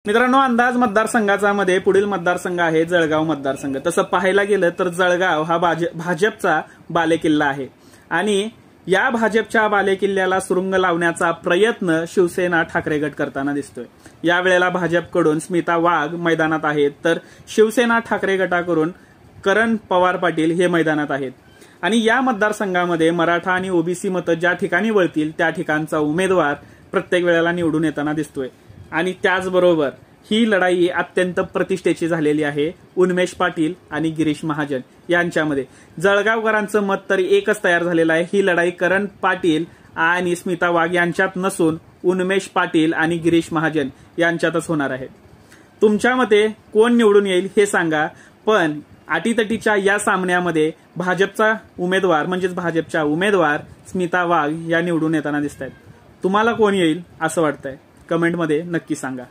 मित्रांनो, अंदाज मतदारसंघाचा पुढील मतदारसंघ आहे जळगाव मतदारसंघ। तसं पाहायला गेलं तर जळगाव हा भाजपचा बालेकिल्ला आहे आणि या भाजपच्या बालेकिल्ल्याला सुरुंग लावण्याचा प्रयत्न शिवसेना ठाकरे गट करताना दिसतोय। यावेळेला भाजपकडून स्मिता वाघ मैदानात आहेत, तर शिवसेना ठाकरे गटाकडून करण पवार पाटील हे मैदानात आहेत आणि या मतदारसंघामध्ये मराठा आणि ओबीसी मतं ज्या ठिकाणी वळतील त्या ठिकाणचा उमेदवार प्रत्येक वेळेला निवडून येताना दिसतोय आणि त्याचबरोबर ही लढाई अत्यंत प्रतिष्ठेची झालेली आहे उन्मेष पाटील आणि गिरीश महाजन यांच्यामध्ये। जळगावकरांचं मत तरी एकच तयार झालेलं आहे, ही लढाई करण पाटील आणि स्मिता वाघ यांच्यात नसून उन्मेष पाटील आणि गिरीश महाजन यांच्यातच होणार आहे। तुमच्या मते कोण निवडून येईल हे सांगा, पण अटीतटीच्या या सामन्यामध्ये भाजपचा उमेदवार म्हणजेच भाजपच्या उमेदवार स्मिता वाघ या निवडून येताना दिसत आहेत। तुम्हाला कोण येईल असं वाटतंय? कमेंटमध्ये नक्की सांगा।